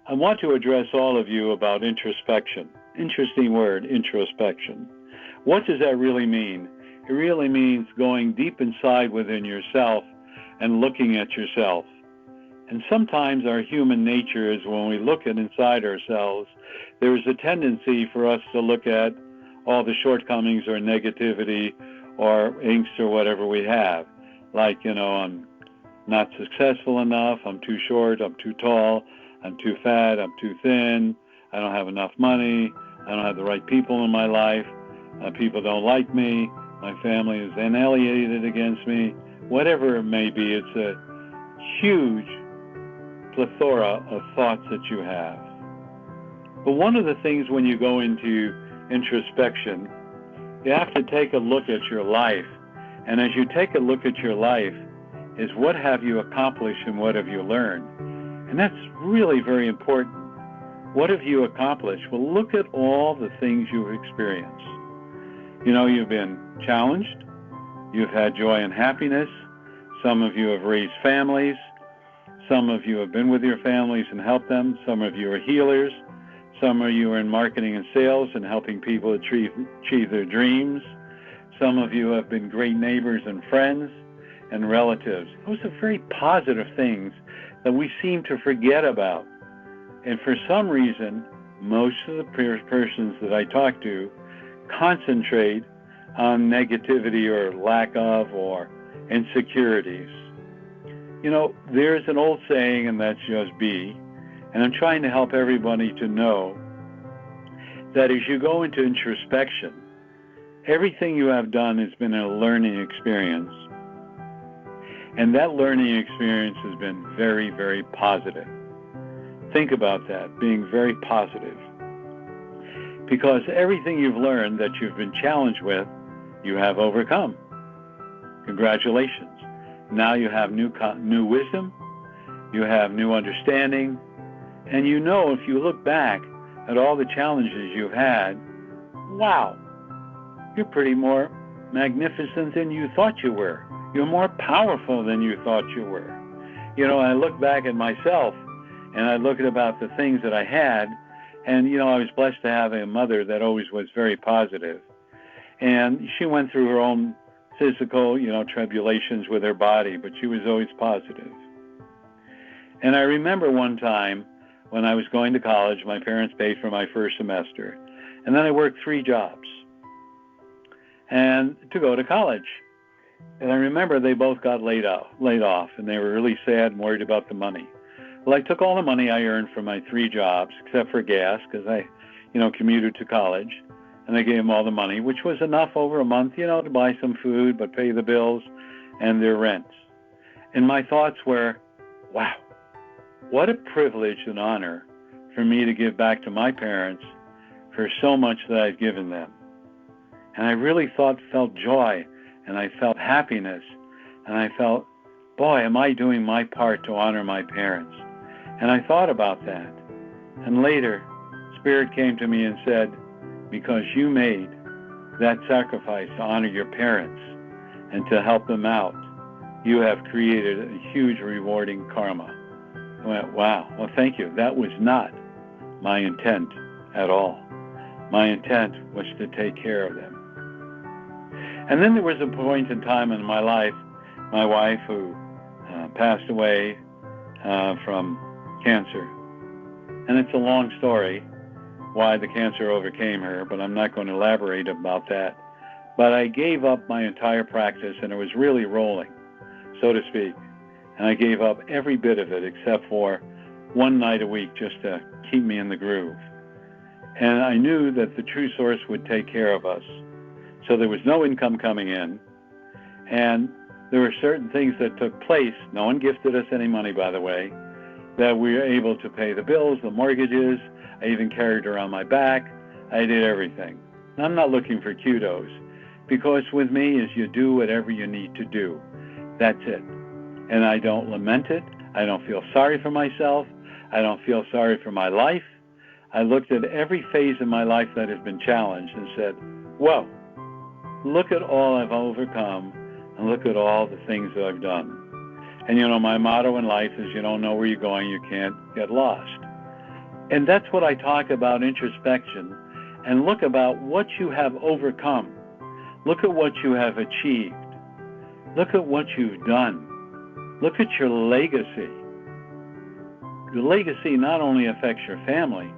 I want to address all of you about introspection. Interesting word, introspection. What does that really mean? It really means going deep inside within yourself and looking at yourself. And sometimes our human nature is when we look at inside ourselves, there is a tendency for us to look at all the shortcomings or negativity or angst or whatever we have. Like, I'm not successful enough, I'm too short, I'm too tall, I'm too fat, I'm too thin, I don't have enough money, I don't have the right people in my life, people don't like me, my family is alienated against me, whatever it may be. It's a huge plethora of thoughts that you have. But one of the things when you go into introspection, you have to take a look at your life. And as you take a look at your life, is what have you accomplished and what have you learned? And that's really very important. What have you accomplished? Well, look at all the things you've experienced. You've been challenged. You've had joy and happiness. Some of you have raised families. Some of you have been with your families and helped them. Some of you are healers. Some of you are in marketing and sales and helping people achieve their dreams. Some of you have been great neighbors and friends and relatives. Those are very positive things that we seem to forget about. And for some reason, most of the persons that I talk to concentrate on negativity or lack of or insecurities. There's an old saying, and that's just be. And I'm trying to help everybody to know that as you go into introspection, everything you have done has been a learning experience. And that learning experience has been very, very positive. Think about that, being very positive. Because everything you've learned that you've been challenged with, you have overcome. Congratulations. Now you have new wisdom, you have new understanding, and if you look back at all the challenges you've had, wow, you're pretty more magnificent than you thought you were. You're more powerful than you thought you were. I look back at myself, and I look at about the things that I had, and, I was blessed to have a mother that always was very positive. And she went through her own physical, tribulations with her body, but she was always positive. And I remember one time when I was going to college, my parents paid for my first semester, and then I worked 3 jobs and to go to college. And I remember they both got laid off, and they were really sad and worried about the money. Well, I took all the money I earned from my 3 jobs, except for gas, because I, commuted to college, and I gave them all the money, which was enough over a month, to buy some food, but pay the bills and their rent. And my thoughts were, wow, what a privilege and honor for me to give back to my parents for so much that I've given them. And I really felt joy, and I felt happiness, and I felt, boy, am I doing my part to honor my parents. And I thought about that. And later, Spirit came to me and said, because you made that sacrifice to honor your parents and to help them out, you have created a huge rewarding karma. I went, wow, well, thank you. That was not my intent at all. My intent was to take care of them. And then there was a point in time in my life, my wife who passed away from cancer. And it's a long story why the cancer overcame her, but I'm not going to elaborate about that. But I gave up my entire practice, and it was really rolling, so to speak. And I gave up every bit of it except for one night a week just to keep me in the groove. And I knew that the true source would take care of us. So there was no income coming in. And there were certain things that took place. No one gifted us any money, by the way, that we were able to pay the bills, the mortgages. I even carried her on my back. I did everything. And I'm not looking for kudos, because with me is you do whatever you need to do. That's it. And I don't lament it. I don't feel sorry for myself. I don't feel sorry for my life. I looked at every phase of my life that has been challenged and said, whoa, look at all I've overcome, and look at all the things that I've done. And my motto in life is you don't know where you're going, you can't get lost. And that's what I talk about introspection. And look about what you have overcome. Look at what you have achieved. Look at what you've done. Look at your legacy. Your legacy not only affects your family,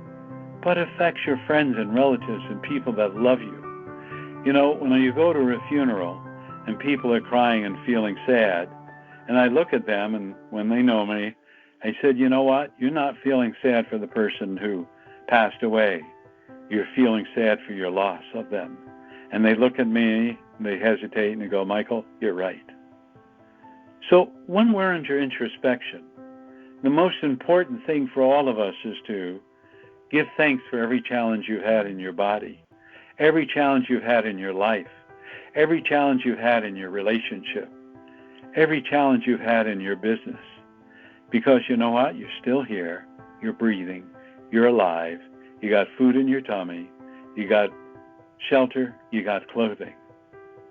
but affects your friends and relatives and people that love you. You know, when you go to a funeral and people are crying and feeling sad, and I look at them, and when they know me, I said, you know what? You're not feeling sad for the person who passed away. You're feeling sad for your loss of them. And they look at me, and they hesitate, and they go, Michael, you're right. So when we're under introspection, the most important thing for all of us is to give thanks for every challenge you've had in your body, every challenge you've had in your life, every challenge you've had in your relationship, every challenge you've had in your business. Because you know what? You're still here. You're breathing. You're alive. You got food in your tummy. You got shelter. You got clothing.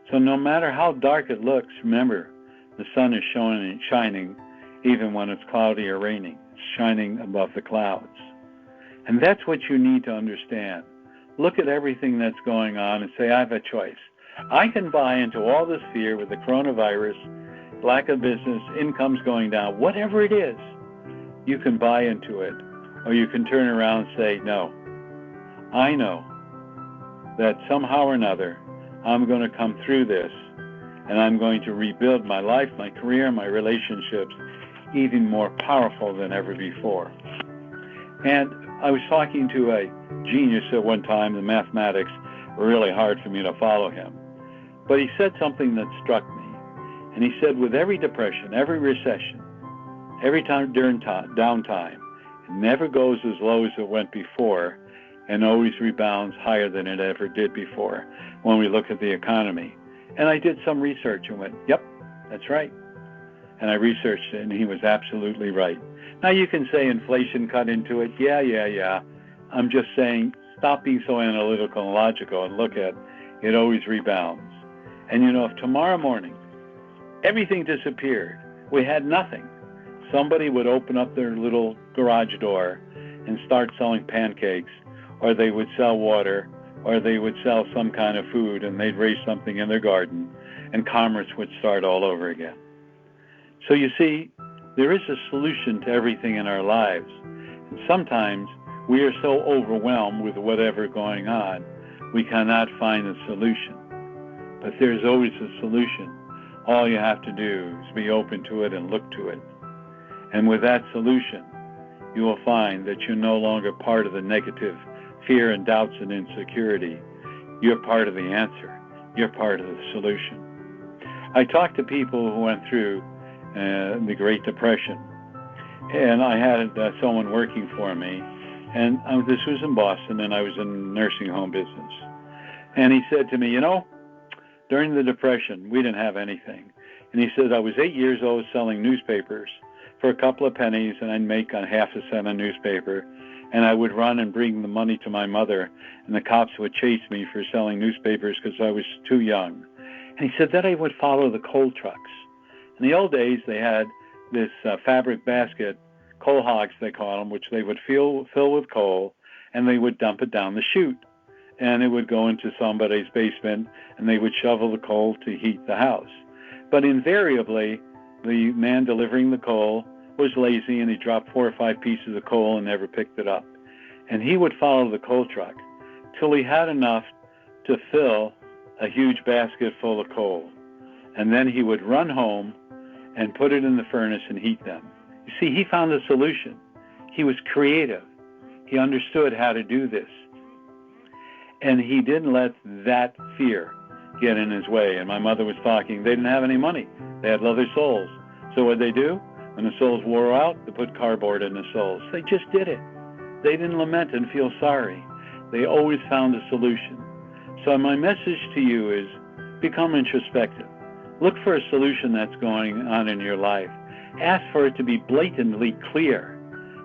So no matter how dark it looks, remember, the sun is shining even when it's cloudy or raining. It's shining above the clouds. And that's what you need to understand. Look at everything that's going on and say, I have a choice. I can buy into all this fear with the coronavirus, lack of business, income's going down, whatever it is, you can buy into it. Or you can turn around and say, no, I know that somehow or another I'm going to come through this, and I'm going to rebuild my life, my career, my relationships even more powerful than ever before. And I was talking to a genius at one time. The mathematics were really hard for me to follow him. But he said something that struck me. And he said, with every depression, every recession, every time during downtime, it never goes as low as it went before and always rebounds higher than it ever did before when we look at the economy. And I did some research and went, yep, that's right. And I researched it, and he was absolutely right. Now you can say inflation cut into it. Yeah. I'm just saying, stop being so analytical and logical and look at it always rebounds. And you know, if tomorrow morning everything disappeared, we had nothing, somebody would open up their little garage door and start selling pancakes, or they would sell water, or they would sell some kind of food, and they'd raise something in their garden, and commerce would start all over again. So you see, there is a solution to everything in our lives. And sometimes we are so overwhelmed with whatever going on, we cannot find a solution. But there's always a solution. All you have to do is be open to it and look to it. And with that solution, you will find that you're no longer part of the negative fear and doubts and insecurity. You're part of the answer. You're part of the solution. I talked to people who went through the Great Depression, and I had someone working for me, and this was in Boston, and I was in the nursing home business. And he said to me, you know, during the Depression, we didn't have anything. And he said, I was 8 years old selling newspapers for a couple of pennies, and I'd make on half a cent a newspaper. And I would run and bring the money to my mother, and the cops would chase me for selling newspapers because I was too young. And he said, then I would follow the coal trucks. In the old days, they had this fabric basket, coal hogs they call them, which they would fill with coal, and they would dump it down the chute. And it would go into somebody's basement, and they would shovel the coal to heat the house. But invariably, the man delivering the coal was lazy, and he dropped 4 or 5 pieces of coal and never picked it up. And he would follow the coal truck till he had enough to fill a huge basket full of coal. And then he would run home and put it in the furnace and heat them. You see, he found a solution. He was creative. He understood how to do this. And he didn't let that fear get in his way. And my mother was talking, they didn't have any money. They had leather soles. So what'd they do? When the soles wore out, they put cardboard in the soles. They just did it. They didn't lament and feel sorry. They always found a solution. So my message to you is become introspective. Look for a solution that's going on in your life. Ask for it to be blatantly clear,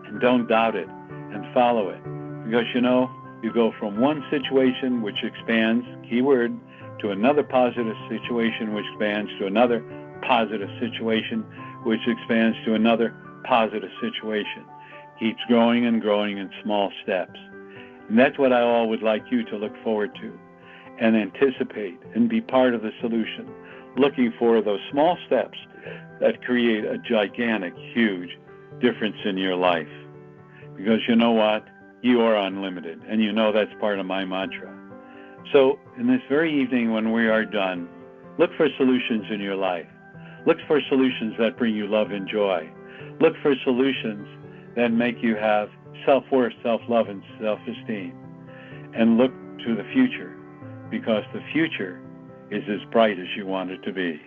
and don't doubt it, and follow it. Because, you know, you go from one situation which expands, keyword, to another positive situation which expands to another positive situation which expands to another positive situation. keeps growing and growing in small steps. And that's what I all would like you to look forward to and anticipate and be part of the solution, looking for those small steps that create a gigantic, huge difference in your life. Because you know what? You are unlimited, and you know that's part of my mantra. So in this very evening when we are done, look for solutions in your life. Look for solutions that bring you love and joy. Look for solutions that make you have self-worth, self-love, and self-esteem. And look to the future, because the future is as bright as you want it to be.